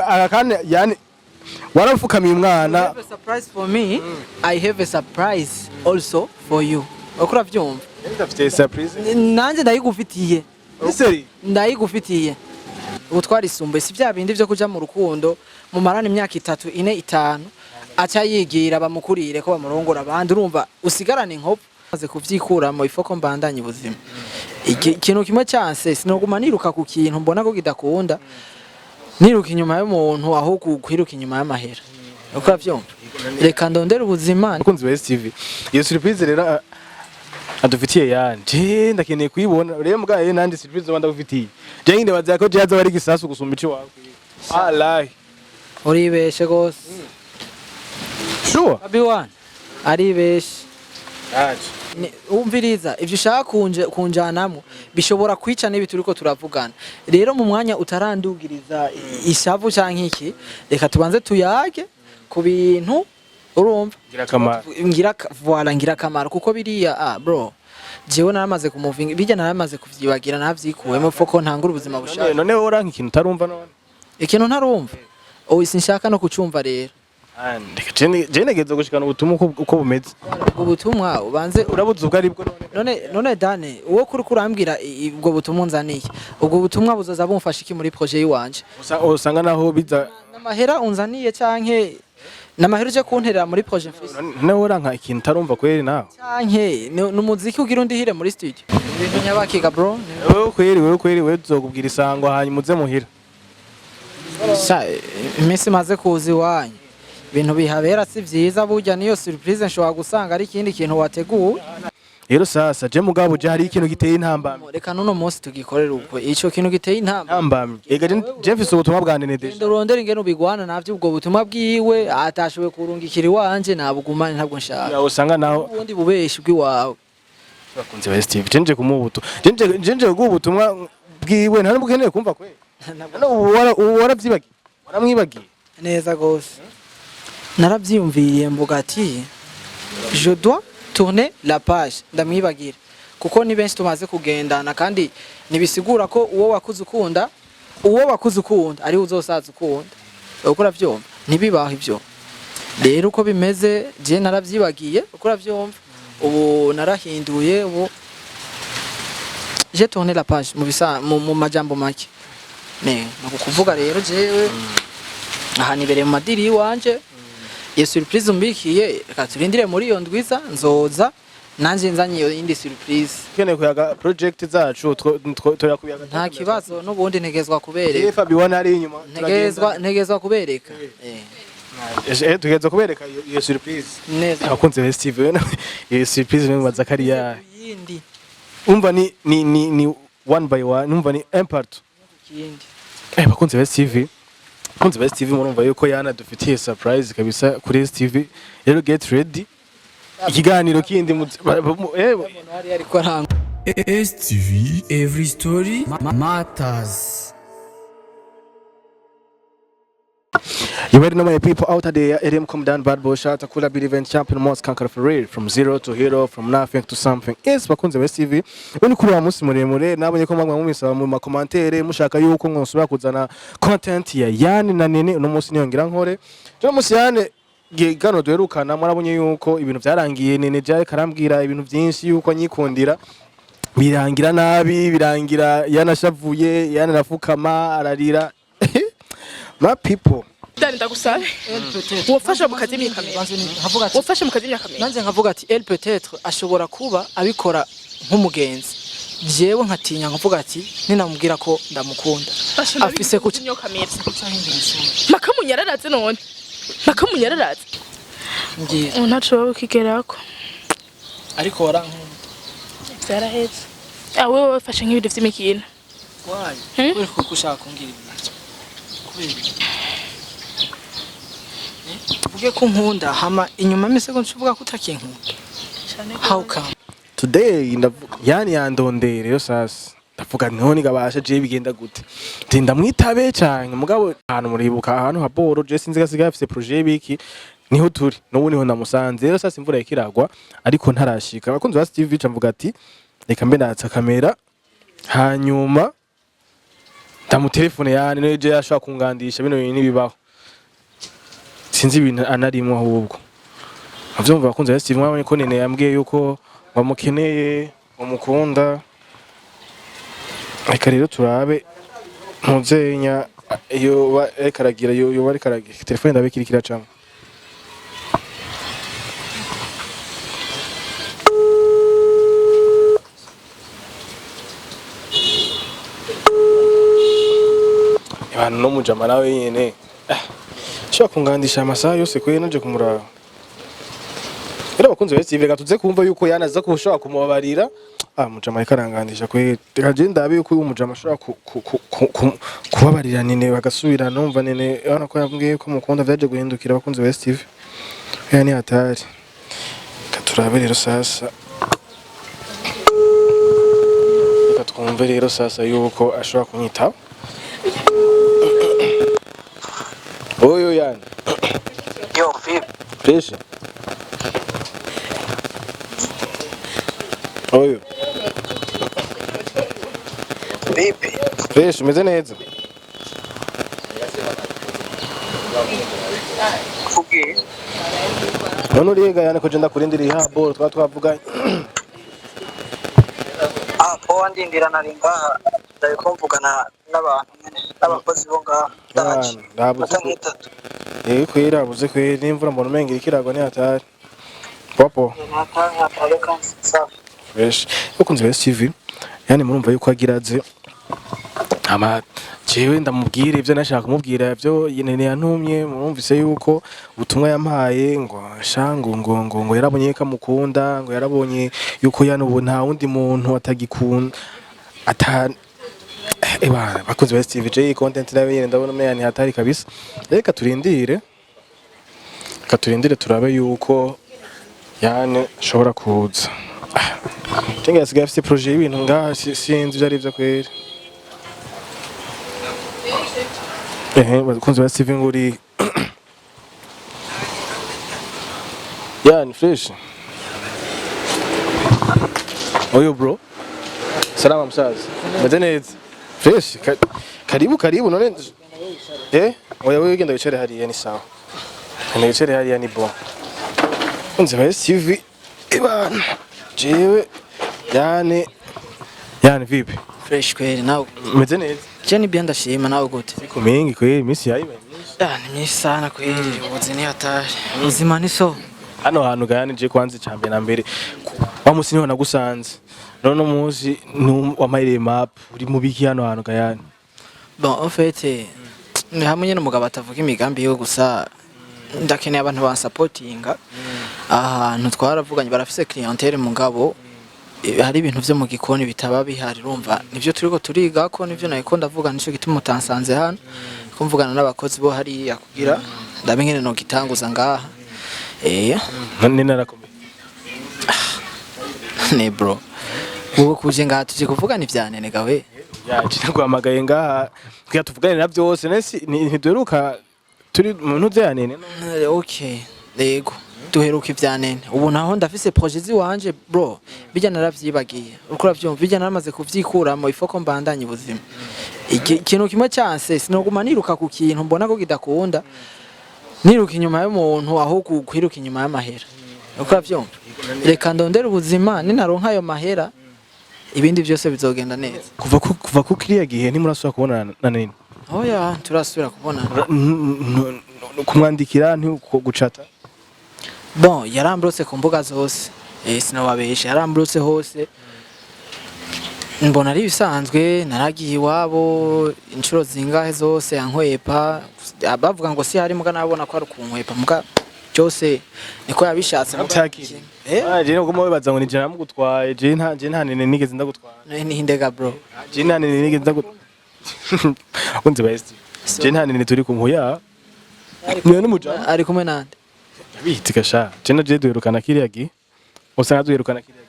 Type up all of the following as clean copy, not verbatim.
akane yani warafukamiye umwana. You have a surprise for me. I have a surprise also for you. Okura vyumva. Ndafite surprise. Nanje ndayigufitiye. Seri. Ndayigufitiye. Ubutwari isumbuye si vyabindi vyo kuja mu rukundo mu marana imyaka 3 4 5 aca yigira bamukurire ko bamurongora abandi urumva usigarana inkopo maze kuvyikura mu ifoko mbandanye ubuzima. Ikintu kimwe cyanse sinoguma niruka ku kintu mbona ko kidakunda. Niruka inyuma y'umuntu aho kwiruka inyuma y'amahera. Uko avyumva. Reka ndondera ubuzima. Kunzi wa STV. Iyo surprise rero adufitiye yanje ndakeneye kuyibona. Rero mbwaye nandi surprise wanda ufitiye. Je nginde baza ko jaza bari gisasu gusumba ici wawe. Wallahi. Uribeshe gose. Sure. Abiwana. Aribeshe. Yaje. Umviriza ivyo ushaka kunjanamwo bishobora kwica nibi turiko turavugana. Rero mu mwanya utarandugiriza ishavu canke iki reka tubanze tuyage ku bintu urumva ngira kamaro kuko biriya bro jewe naramaze kumuvinga bijya naramaze kuvyibagira navyikuwemo foko ntangura ubuzima bushaka. None woranka ikintu tarumva none. Ikintu ntarumva. Sinshaka no kucumva rero. Je negeze gushikana ubutumwa uko bumeze. Ubutumwa ubanze urabuze ubwo aribwo none Dane uwo kuri kurambwira ubwo butumwa nzaniye. Ubwo butumwa buzoza bumfasha iki muri projet yiwanje. Usanga naho biza namahera unzaniye canke namahera uje kunterera muri projet mfise. None woranka ikintu tarumva kweri nawe. Canke numuziki ugira undihire muri studio. Ibintu nyabakiga bro. Wewe kweri tuzokubwira isango hanyuma uze muhira. Imisi maze kuzi wanyu. Ibintu bihabera si vyiza burya niyo surprise nshobora gusanga ari ikindi kintu wateguye. Rero sasa je mugabo je hari ikintu giteye intambamye. Reka nuno munsi tugikorera uko ico kintu giteye intambamye. Ega je mfise ubutumwa bwa Nene deje. Ndorondera ingene ubigwana navyo ubwo butumwa bwiwe atashowe kurungikira iwanje nabugumane ntabwo nshaka. Ya usanga naho ubundi bubeshi bwiwawe. Bakunze wa Steve jenje kumubuto. Jenje gubutumwa bwiwe nta n'ubukeneye kumva kwe. Waravyibagiye. Waramwibagiye. Neza gose. Naravyiyumviriye mvuga ati je dois tourner la page ndamwibagira kuko ni benshi tumaze kugendana kandi nibisigura ko uwo wakuze ukunda ari uzosaza ukunda ukora vyomba nibibaho ivyo rero uko bimeze je naravyibagiye ukora vyomba ubu narahinduye ubu je tourner la page mu majambo make nakuvuga rero jewe aha nibereye mu madiri yiwanje. Iyo surprise umbikiye katurindire muri iyo ndwiza nzoza nanje nzanye iyo indi surprise. Kene kuyaga project zacu toyakuyaga nta kibazo n'ubundi ntegezwa kubereka. Fabi wana ari inyuma ntegezwa kubereka. Tugeza kubereka iyo surprise. Neza. Abakunze ba Steve iyo surprise ni Zakariya. Yindi. Umva ni one by one umva ni impart. Kindi. Bakunze ba Steve. Kunzi ba STV murumva yuko yana dufitiye surprise kabisa kuri STV. Rero get ready. Ikiganiro kindi STV every story matters. You already know my people out there. Edim come down bad boy shot Akula be event champion most conquer for real from zero to hero from nothing to something. Yes bakunze ba STV. Bene kuri wa musi muremure nabonye ko mwamwe mumisaba mu commentaire mushaka yuko mwosubira kuzana content ya Yan na Nene uno musi niyongira nkore. Jo musi Yan gano duherukana murabonye yuko ibintu byarangiye Nene jaye karambwira ibintu byinshi yuko nyikundira birangira nabi birangira yanashavuye yanafukama ararira. My people Dani ndagusabe wafasha mu kazi y'imyaka wafasha mu kazi y'imyaka nanje nkavuga ati elle peut-être ashobora kuba abikora nk'umugenzi jewe nkatinya nkavuga ati ninamubwira ko ndamukunda afise kuca makamunyararatse none makamunyararatse ngiye ntaco kigerako ariko warankunda zaraheze awe wafashe nk'ibintu vy'imikino wayi ko kushaka kungira uvuge ko nkunda hama inyuma misego ncuvuga ko utakinkunda how come today yani yandondere rero sasa ndavuga none gabasha je bigenda gute ndamwitabe cyane mugabo ahantu muribuka ahantu haboro je sinzi gasigaye afite projet biki niho turi n'ubu niho namusanze rero sasa imvura yakiragwa ariko ntarashika abakunzi ba Steve mvuga ati reka mbe natsa kamera hanyuma ndamutelefone yani no je yashaka kungandisha bino bintu nibibaho sinzi ibintu anarimo ahubwo avyumva bakunze basi mwabonye ko Nene yambwiye yuko bamukeneye umukunda reka rero turabe ntuzenya iyo karagira yo bari karagira telefone ndabikira kiracamo abantu no mujama nawe nyene shaka kungandisha amasaha yose ko naje kumuraba era bakunze bese ivega tuze kumva yuko yanaza ko ushaka kumubabarira mujama ikarangandisha ko gaje ndabe yuko uyu mujama ashaka kubabarira Nene bagasubira numva Nene abana ko yambwiye ko mukunda vyaje guhindukira bakunze bese TV yani hatari katurabe rero sasa twumve rero sasa yuko ashobora kunyitaba oyo yani Yo, vipi? fresh oyo Vipi? fresh umeze neza Kuki? none uriga yani ko je ndakurindiriye habo twavuganye Poa ndindira naringa ndiko mvugana n'abantu n'abakozi bo ngaha ndaje. ndabuze kwera buze kwera n'imvura mbona umenga ikirago ni hatari popo fresh ukunze best TV yani murumva yuko agiraze ama jewe ndamubwira ivyo nashaka kumubwira ivyo Nene yantumye murumvise yuko ubutumwa yampaye ngo shango ngo yarabonye ko mukunda ngo yarabonye yuko yanubu nta wundi muntu atagikunda bakunze best TV je content nawe nyene ndabona meyani hatari kabisa reka turindire turabe yuko yani shobora kuza tenga yasigaye afite projet y'ibintu ngaha sinzi ivyo ari vyo kwera bakunze best TV nguri yani fresh oyo bro salama msazi meze neza fresh karibu none oya wewe genda wicare hariya ni sawa genda wicare hariya ni bon unze best TV ibana jewe yani vipi Fresh kweli nawe. meze neza Je ni bien ndashima nawe gute? siko mengi kweli misi yayi Ni myinshi sana kweli ubuzi ni hatari. Ubuzima ni so. hano hantu gayane je kwanze cyambere na mbere wa musi niho nagusanze none muzi wamayire map uri mu biki hano hantu gayane Bon en fait ni hamwe nyene umugabo atavuga imigambi yo gusa ndakeneye abantu bansupportinga ahantu twaravuganye barafise clientele mugabo hari ibintu vyo mu gikoni bitaba bihari urumva nivyo turiko turiga ko nivyo nayiko ndavuga nico gituma utansanze hano ko mvugana n'abakozi bo hari yakugira ndabe ngene no gitanguza ngaha none narakomeye ne bro wowe kuje ngaha tuje kuvugana ivya Nene gawe yaje naguhamagaye ngaha kuya tuvugane na byose nese ntiduheruka turi mu ntuze ya Nene okay yego duheruka ivya Nene ubu naho ndafise projet ziwanje bro bijya naravyibagiye uko uravyumva bijya naramaze kuvyikuramo ifoko mbandanye ubuzima ikintu kimwe cyanse sinoguma niruka ku kintu mbona ko kidakunda niruka inyuma y'umuntu aho kwiruka inyuma y'amahera uko uravyumva reka ndondera ubuzima ninaronka ayo mahera ibindi byose bizogenda neza kuva ku kiriya gihe ntimurasubira kubonana na Nene oya turasubira kubonana kumwandikira gucata bon yarambrose ku mbuga zose sinababeshe yarambrose hose mbona ari bisanzwe naragiye iwabo inshuro zingahe zose yankwepa bavuga ngo si hari muga nabona ko ari kunkwepa muga cyose niko yabishatse mutakiri je no gumo bibaza ngo ni je namugutwaye je nta Nene nigeze ndagutwara ni hindega bro je nta Nene nigeze ndagutwara unze best je nta Nene turi kumhuya niwe n'umuja ari kumwe nande bitika sha je na je duherukana kiriya gi usanga duherukana kiriya gi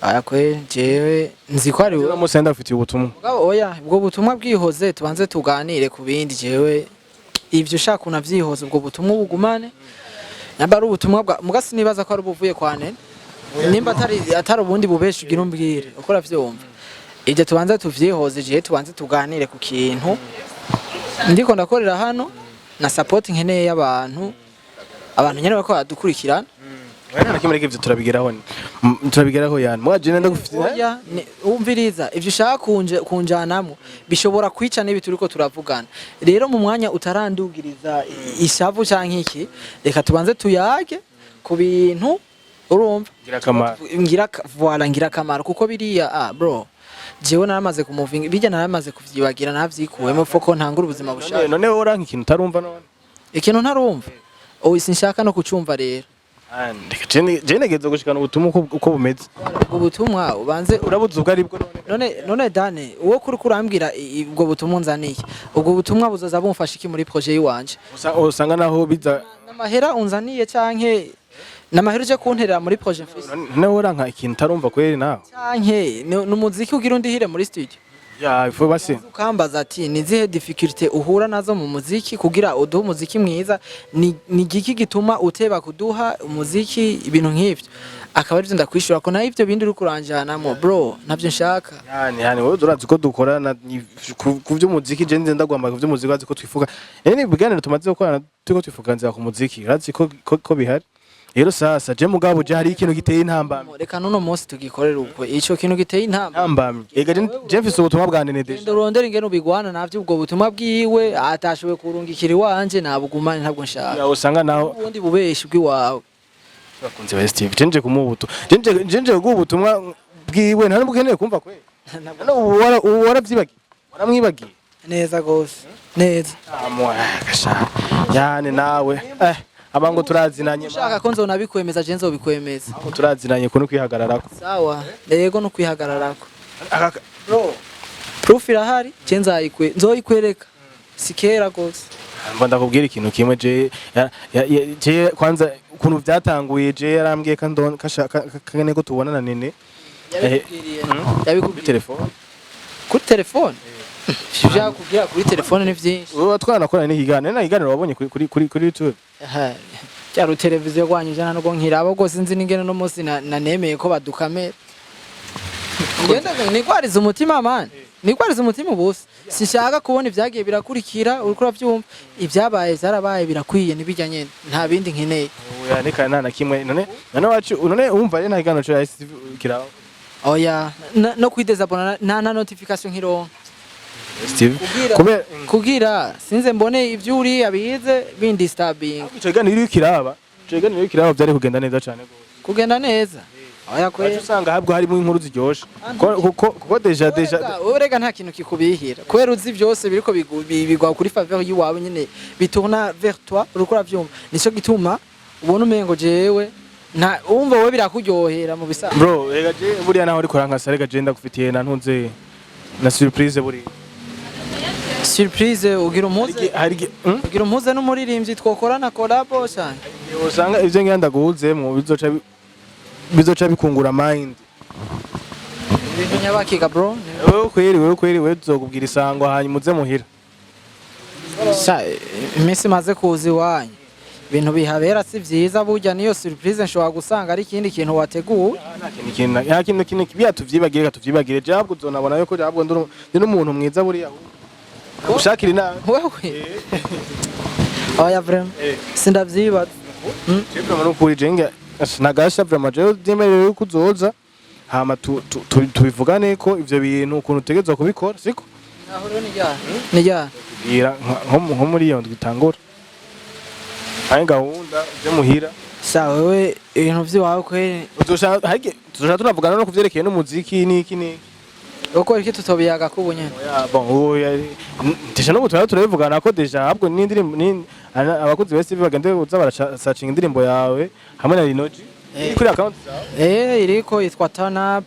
aya kwe jewe nzi ko ari uwo musenda ufite ubutumwa oya ubwo butumwa bwihoze tubanze tuganire ku bindi jewe ivyo ushaka unavyihoze ubwo butumwa bugumane namba ari ubutumwa bwa mugasi nibaza ko ari buvuye kwa Nene nimba atari ubundi bubesha ugira umbwire uko uravyumva ije tubanza tuvyihoze je tubanze tuganire ku kintu ndiko ndakorera hano na support nkeneye y'abantu nyene bako badukurikirana Wena kimwe ivyo turabigeraho yani mwaje nenda gufite oya umviriza ivyo ushaka kunjanamwo bishobora kwica nibi turiko turavugana rero mu mwanya utarandugiriza ishavu canke iki reka tubanze tuyage ku bintu urumva ngira kamaro kuko biriya bro jewe naramaze kumuvinga bijya naramaze kuvyibagira navyikuwemo foko ntangura ubuzima bushaka none wowe uranka ikintu utarumva none ikintu ntarumva oyi sinshaka no kucumva rero je negeze gushikana ubutumwa uko bumeze ubutumwa ubanze urabuze ubwo aribwo none Dane uwo kuri kurambwira ubwo butumwa nzaniye ubwo butumwa buzoza bumfasha iki muri projet yiwanje usanga naho biza namahera unzaniye canke namahera uje kunterera muri projet mfise none wowe uranka ikintu utarumva kweri nawe canke n'umuziki ugira undihire muri studio ya ifu basi ukambaza ati nizihe difficulty uhura nazo mu muziki kugira uduhe umuziki mwiza ni giki gituma uteba kuduha umuziki ibintu nk'ivyo akaba arivyo ndakwishura ko nayo ivyo bindi uri kuranjanamo bro navyo nshaka yani wowe urazi ko dukorana ku vy'umuziki je nze ndagwamba ku vy'umuziki azi ko twifuga yani biganiro tumaze gukorana turiko twifuganza ku muziki urazi ko bihari rero sasa je mugabo je hari ikintu giteye intambamye reka nuno munsi tugikorera uko ico kintu giteye intambamye ega je mfise ubutumwa bwa Nene deje ndorondera ingene ubigwana navyo ubwo butumwa bwiwe atashowe kurungikira iwanje nabugumane ntabwo nshaka ya usanga naho ubundi bubeshi bwiwawe bakunze ba Steve jenje kumubuto jenje gubutumwa bwiwe nta n'ubukeneye kumva kwe none waravyibagiye waramwibagiye neza gose neza gasha yani nawe abango turazinanye ushaka ko nzona bikwemeza je nzobikwemeza aho turazinanye ko no kwihagararako sawa yego no kwihagararako bro proof irahari je nzoyikwereka sikera gose mba ndakubwira ikintu kimwe je kwanza ukuntu byatanguye je yarambwiye kane ko tubonana Nene yabikubwiye telefone kuri telefone Shija kugira kuri telefone ni vyinshi. Wowe twanakorana n'ikiganiro n'ikiganiro wabonye kuri YouTube. Cyaro televiziyo gwanyije nano go nkirabo gose nzi ningene no munsi nanemeye ko badukamera. Ngenda nikwariza umutima man. Nikwariza umutima bose. Sinshaka kubona ivyagiye birakurikira uriko uravyumva. Ivyabaye zarabaye birakwiye nibijya nyene. Nta bindi nkeneye. Oya nika nana kimwe none wacu none umva rero nta kiganiro cyo yahise kirabo. Oya no kwidezabona na notification nkiro. Steve kugira sinze mbone ivyo uri abize bindisturbing ikiganiro kiraba byari kugenda neza cyane gose kugenda neza oya kwe usanga habwo harimo inkuru ziryoshe kuko deja urega nta kintu kikubihira kwera uzi byose biriko bigwa kuri faveur yiwawe nyene bitourna vers toi urukora vyumva nico gituma ubona umengo jewe nta umva wowe birakuryohera mu bisa bro rega je buriya naho uri koranka sarega je ndagufitiye na ntunze na surprise buri surprise ugira umuze n'umuririmbyi twokorana collabo cyane usanga ivyo ngenda guhuzemo bizoca bikungura mind ibintu nyabakiga bro wewe kweri tuzokubwira isango hanyuma uze muhira imisi maze kuzi wanyu ibintu bihabera si vyiza burya niyo surprise nshobora gusanga ari ikindi kintu wateguwe nta kintu kibiya tuvyibagire jabwo uzonabona yuko jabwo ndi n'umuntu mwiza buriya ushakira inama wewe oya vraiment sindavyibaza Chepra manukuri jenga nagasha vraiment je demerewe kuzoza hama tubivugane ko ivyo bintu ukuntu utegezwa kubikora siko naho rero nijya nko muri iyo ndwitangura ayi gahunda je muhira sa wewe ibintu vyiwawe kweri tuzoshaka tunavugana no kuvyerekeye n'umuziki niki uko iki tutobiyaga kubunyene oya bon deja no gutwara turabivugana ko deja habwo n'indirimbo abakozi bese bagende uza barasearching indirimbo yawe hamwe na Rinoji kuri account zawe iriko yitwa turn up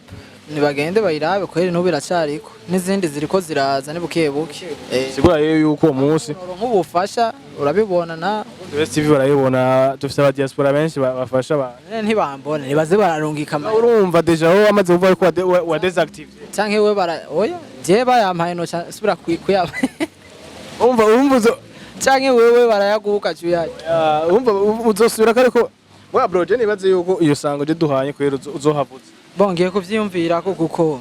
nibagende bayirabe kweri no biracariko n'izindi ziriko ziraza ni bukebuke sigura yewe yuko uwo munsi nk'ubufasha urabibona na bese barayibona dufite aba diaspora benshi bafasha abantu ntibambone nibaze bararungika urumva deja ho amaze kuvuga ko wa desactive canke we oya je bayampaye no subira kuyaba umva canke wewe barayaguka cyuyaje umva uzosubira kare ko wa bro je nibaze yuko iyo sango je duhanye kwero uzohavuze bongeye kuvyiyumvira ko kuko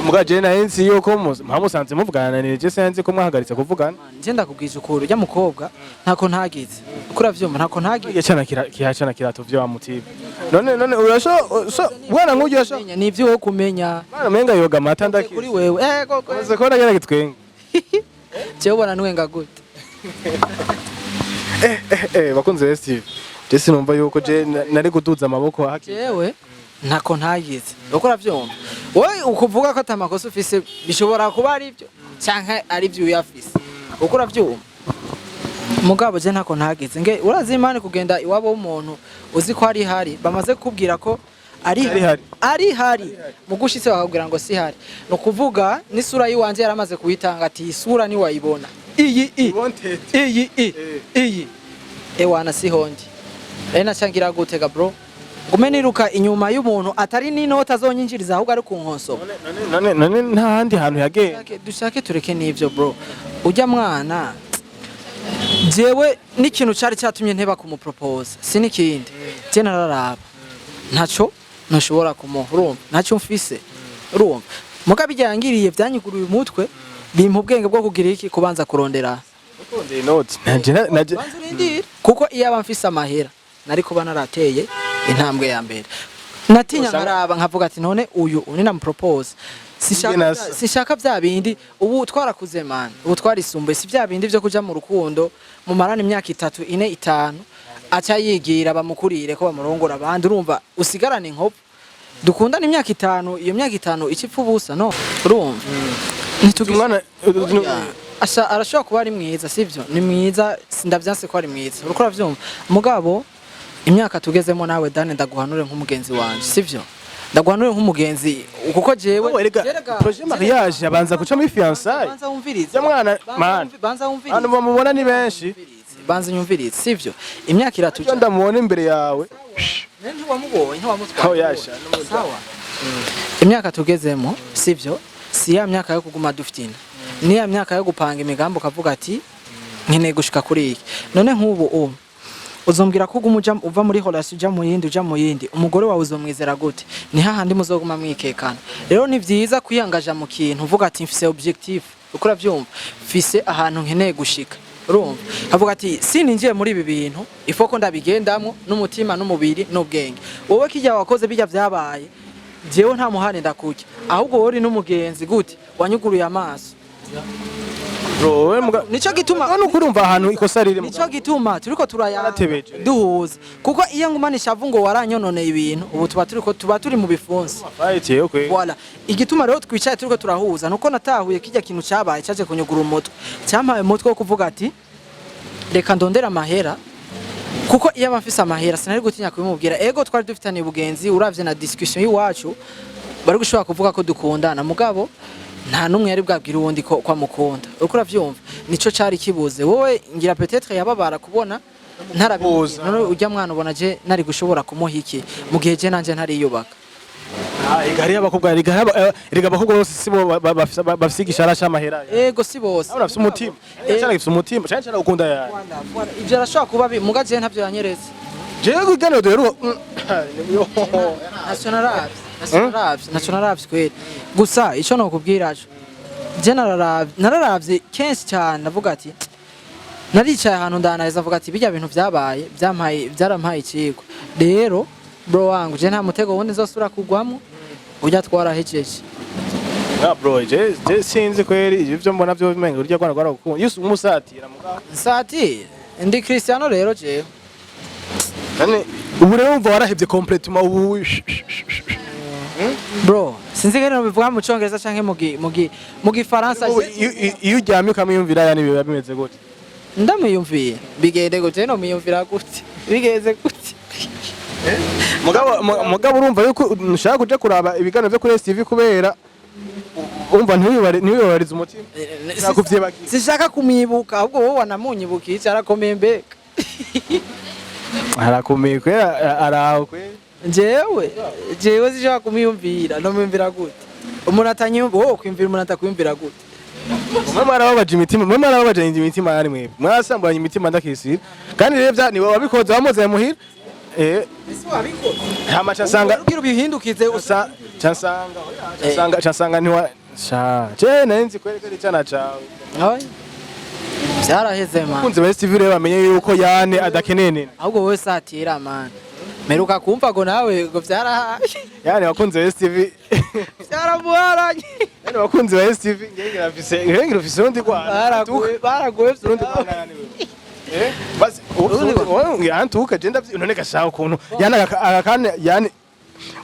mugaje na ensi yuko mpamusanze muvugana nije senzi ko mwahagaritse kuvugana nje ndakubwije ukuri ujya mukobwa ntako ntagize ukura vyuma ntako ntagize yacana kirato vyo wamutibe none urasho bwana nk'ujyo urasho ni ivyo wo kumenya bwana menga yoga mata ndaki kuri wewe koze ko nagera gitwenga je ubona nwenga gute bakunze Steve Jesse numva yuko je nari guduza amaboko haki jewe ntako ntagize ukora vyumva wowe ukuvuga ko atamakosa ufise bishobora kuba ari byo canke ari byo uyafise ukora vyumva mugabo je ntako ntagize nge urazi imana kugenda iwabo w'umuntu uzi ko ari hari bamaze kubwira ko ari hari mugushitse bakabwira ngo si hari no kuvuga n'isura yiwanje yaramaze kuitanga ati isura ni wayibona iyi ewana sihondi ena changira gutega bro gume niruka inyuma y'umuntu atari n'inota zonyinjiriza ahubwo ari ku nkonso none nta handi hantu yageye dushake tureke n'ivyo bro ujya mwana jewe n'ikintu cari cyatumye nteba kumupropose sinikindi je nararaba ntaco ntushobora kumuha urumva ntacyo mfise urumva muga bijyangiriye vyanyiguruye umutwe bimpa ubwenge bwo kugira iki kubanza kurondera kuko iyo aba mfise amahera nari kuba narateye intambwe ya mbere natinya nkaraba nkavuga ati none uyu ni namupropose sishaka vya bindi ubu twarakuze man ubu twarisumbuye si vya bindi vyo kuja mu rukundo mu marana imyaka 3 4 5 acha yigira bamukurire ko bamurongora abandi urumva usigarane inkopo dukundana imyaka 5 iyo myaka 5 icipfu busa no urumva nitugimwana asha arashobora kuba ari mwiza sivyo ni mwiza ndavyanse ko ari mwiza urukora vyumva mugabo imyaka tugezemo nawe Dane ndaguhanure nk'umugenzi wanje sivyo ndaguhanure nk'umugenzi kuko jewe projet mariage abanza guca muri fiançailles banza wumvirize mwana man banza wumvirize hano bamubona ni benshi banza nyumvirize sivyo imyaka iratuja ndamubona imbere yawe ntiwamubonye ntiwamutwara sawa imyaka tugezemo sivyo si ya myaka yo kuguma dufitine ni ya myaka yo gupanga imigambo kavuga ati nkeneye gushika kuri iki none nk'ubu uzombwira ko uva muri relation uja mu yindi umugore wawe uzomwizera gute ni hahandi muzoguma mwikekana rero ni vyiza kwiyangaja mu kintu uvuga ati mfise objectif ukora vyumva mfise ahantu nkeneye gushika urumva avuga ati sininjiye muri ibi bintu ifoko ndabigendamwo n'umutima n'umubiri n'ubwenge wowe kijya wakoze bijya vyabaye jewe nta muhane ndakujya ahubwo wori n'umugenzi gute wanyuguruye amaso nico gituma hano kurumva ahantu ikosa ririmo nico gituma turiko duhuza kuko iyo ngumanisha avu ngo waranyononeye ibintu ubu tuba turi mu bifunsi voilà igituma rero twicaye turiko turahuza nuko natahuye kijya kintu cabaye caje kunyugura umutwe cyampaye umutwe wo kuvuga ati reka ndondera amahera kuko iyo abafise amahera sinari gutinya kubimubwira ego twari dufitanye ubugenzi uravye na discussion yiwacu bari gushobora kuvuga ko dukundana mugabo nta numwe yari bwabwira uwundi ko kwamukunda uko uravyumva nico cari kibuze wowe ngira peut-être yababara kubona ntarabibuza none ujya mwana ubona je nari gushobora kumuha iki mu gihe je nanje ntariyubaka igari abakobwa riga abakobwa bose sibo bafise igishara cy'amahera ego si bose urafise umutima cyane gifise umutima cyane cyane ukunda yawe ivyo arashobora kuba muga je ntavyo yanyeretse jewe kugana dero nationaravye kweli gusa ico nokubwira je nararavye kenshi cyane ndavuga ati naricaye ahantu ndanariza avuga ati bijya bintu vyabaye byarampaye ikigwa rero bro wangu je nta mutego wundi nzosura kugwamo ujya twarahejeje bro je sinzi kweli ivyo mbona byo bimenga urya kwana gukunda yusu umusatira mugabo nsati ndi Cristiano rero je nane ubu rero umva warahevye complètement ubu bro sinzi ngene bivuga mu cyongereza canke mu gifaransa iyo uryamye ukamwiyumvira yani biba bimeze gute ndamwiyumviye bigende gute no mwiyumvira gute bigeze gute mugabo urumva yuko ushaka kuja kuraba ibiganiro byo kuri STV kubera umva ntiwibariza umutima sishaka kumwibuka ahubwo wowe wanamunyibukiye cyarakomeye mbeka arakomeye kwe araho kwe jewe zishaka kumwiyumvira no mwiyumvira gute umuntu atanyumva wowe kwimvira umuntu atakwiyumvira gute mwe mwarababaje imitima yani mwe mwasambanye imitima ndakisira kandi rero ni wabikoze wamoze muhira ese wabikora hama cyasanga ugira ubihindukize cyasanga ntiwa je nenzi kwerekana icana cawe byaraheze man kunze best TV rero bamenye yuko Yane adakenene ahubwo wowe satira man meruka kumva ngo nawe ngo byarahaye Yane wakunze best TV byaramuharanye Yane wakunze best TV ngira ufise undi kwa baragoye undi kwa basi yantuka je ndavye none gashaka ukuntu Yane akakane Yane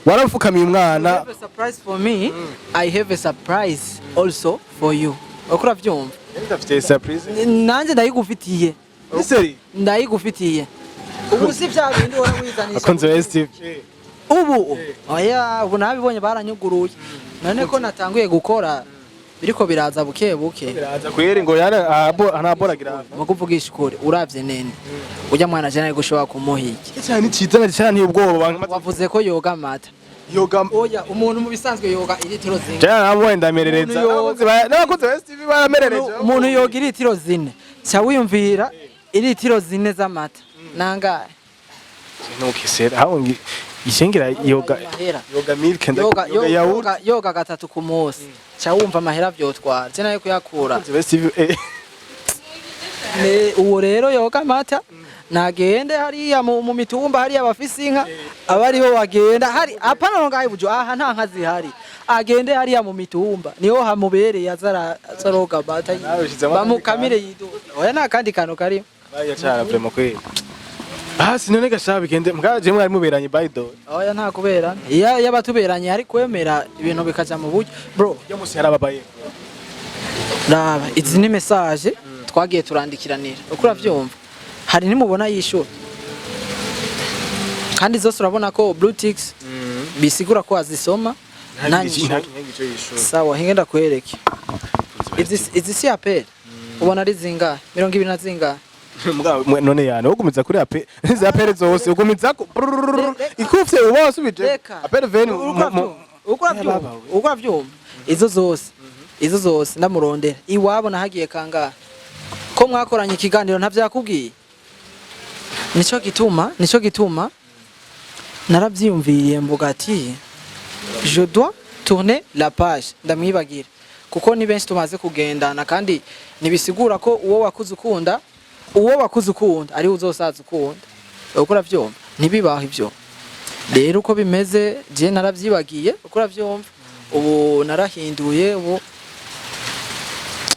warafukamiye umwana surprise for me I have a surprise also for you ukura vyumva ndafite surprise nanje ndayigufitiye seri ndayigufitiye ubu si vya bindi wora wizanisha akunze best TV ubu oya ubu nabibonye baranyuguruye none ko natanguye gukora biriko biraza buke biraza kweri ngo Yane anaboragira mu kuvugisha ukuri uravye nene ujya mwana jana gushobora kumuhiki cyane cizana cyane ubwoba wavuze ko yoga mata yoga oya umuntu mu bisanzwe yoga ilitiro zine cyane nabo ndamerereza n'abakunze best TV baramerereje umuntu yoga ilitiro zine cya wiyumvira ilitiro zine z'amata nangahe ntukisera hawo ishengira yoga milk yoga gatatu ku munsi cya wumva amahera vyotwara je nayo kuyakura best TV uwo rero yoga mata nagende hariya mu mitumba hariya bafise inka abariho bagenda hari apana ngaho bujo aha nta nka zihari agende hariya mu mitumba niho hamubereye azaroga mata bamukamire yiduka oya nta kandi kantu kari baya cyara vraiment kweli sinone gashaba bigende mwaje mwari muberanye by the way oya nta kubera iya yabatuberanye ari kwemera ibintu bikaja mu buryo bro yo musi yarababaye raba izi ni message twagiye turandikiranira ukura vyumva hari nimubona yishura kandi zose urabona ko blue ticks bisigura ko azisoma sawa hingenda kwereke izi si apel ubona ari zingahe 20 na zingahe none Yane ugumiza kuri apel izi apel zose ugumiza ko ikufye uba wasubije apel veni ukura vyumva izo zose ndamurondera iwabo nahagiye kangahe ko mwakoranye ikiganiro ntavyakubwiye nico gituma naravyiyumviriye mvuga ati je dois tourner la page ndamwibagira kuko ni benshi tumaze kugendana kandi nibisigura ko uwo wakuze ukunda ari uzosaza ukunda ukora vyumva nibibaho ivyo rero uko bimeze je naravyibagiye ukora vyumva ubu narahinduye ubu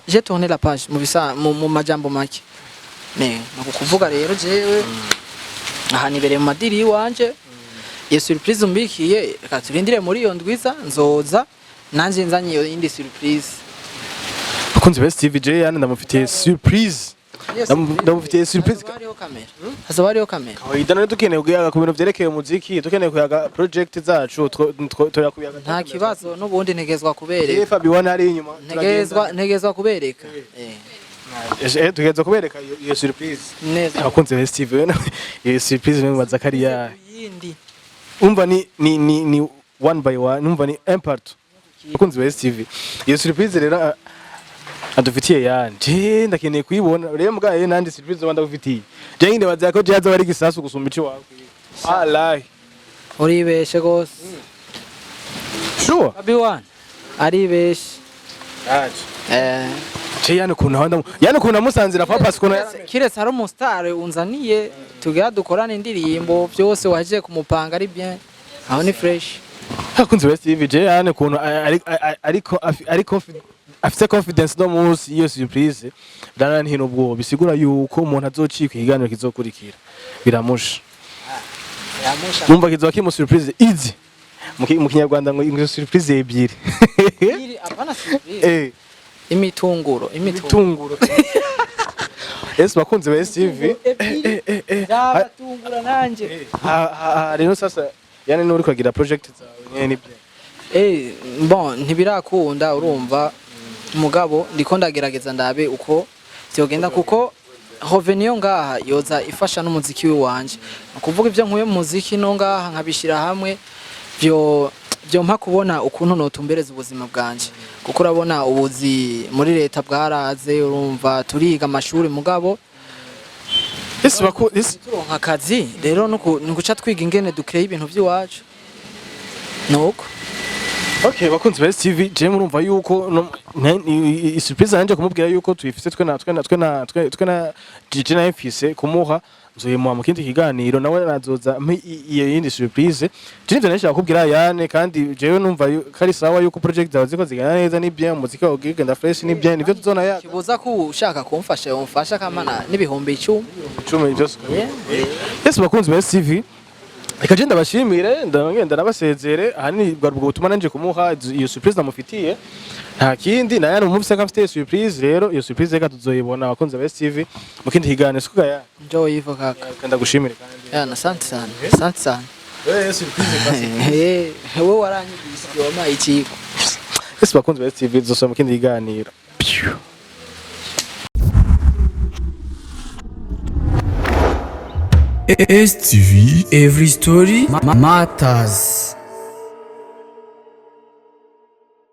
j'ai tourné la page mu majambo make nakukuvuga rero jewe aha nibereye mu madiri wanje iyo surprise umbikiye reka turindire muri iyo ndwiza nzoza nanje nzanye iyo indi surprise akunze best TV je Yane ndamufitiye surprise ndamufitiye surprise hazaba hariho kamera kawaida none dukeneye kuyaga ku bintu vyerekeye umuziki dukeneye kuyaga project zacu toyakuyaga nta kibazo n'ubundi ntegezwa kubereka Fabiwana ari inyuma ntegezwa kubereka tugeza kubereka iyo surprise neza abakunze best TV iyo surprise ni mu Zakariya yindi umva ni one by one umva ni impart abakunze best TV iyo surprise rero adufitiye Yane ndakeneye kuyibona rero mbwaye nandi surprise wanda ufitiye je nginde baza ko jaza bari gisasu gusumba ici wawe wallahi uribeshe gose sure Fabiwana aribeshe Yane kuna musanzira papa sikona kiretse hari umustar unzaniye tugira dukorana indirimbo byose waje kumupanga ari bien aho ni fresh akunze best TV Yane kuna ariko afite confidence no munsi iyo surprise dana ntino bwo bisigura yuko umuntu azocika ikiganiro kizokurikira biramusha numva kizoba kimu surprise easy mu kinyarwanda ngo ingo surprise ebyiri apana surprise imitunguro Yes bakunze best TV yabatungura nanje rero sasa Yane nuri kwagira project zawe nyene bon ntibirakunda urumva mugabo ndiko ndagerageza ndabe uko vyogenda kuko Hoveniyo ngaha yoza ifasha n'umuziki wanje kuvuga ivyo nkuye mu muziki no ngaha nkabishira hamwe byo mpa kubona ukuntu notumbereza ubuzima bwanje kuko urabona ubuzi muri leta bwaraze urumva turiga amashuri mugabo turonka akazi rero nuguca twiga ingene dukeye ibintu by'iwacu nuko Okay, bakunzi ba STV, je murumva yuko surprise nanje kumubwira yuko tuyifise twe na Gigi na mfise kumuha nzoyimuha mu kindi kiganiro nawe nazoza iyo yindi surprise. Je nivyo nashaka kubwira Yane kandi jewe numva kari sawa yuko project zawe ziko zigana neza ni bien muzika ogigenda fresh ni bien nivyo tuzona ya. Kibuza ko ushaka kumfasha umfasha kamana n'ibihumbi 10. 10 byose. Yes, bakunzi ba STV. Reka je ndabashimire ndagenda nabasezere ahanini bwa butuma nanje kumuha iyo surprise namufitiye nta kindi na yana umufise kafite surprise rero iyo surprise reka tuzoyibona abakunzi ba STV mu kindi higane suka ya njo yivo kaka ndagushimire kandi yana asante sana surprise kasi wewe waranyigise wama ikiko ese bakunzi ba STV zosoma mu kindi higaniro STV, every story matters.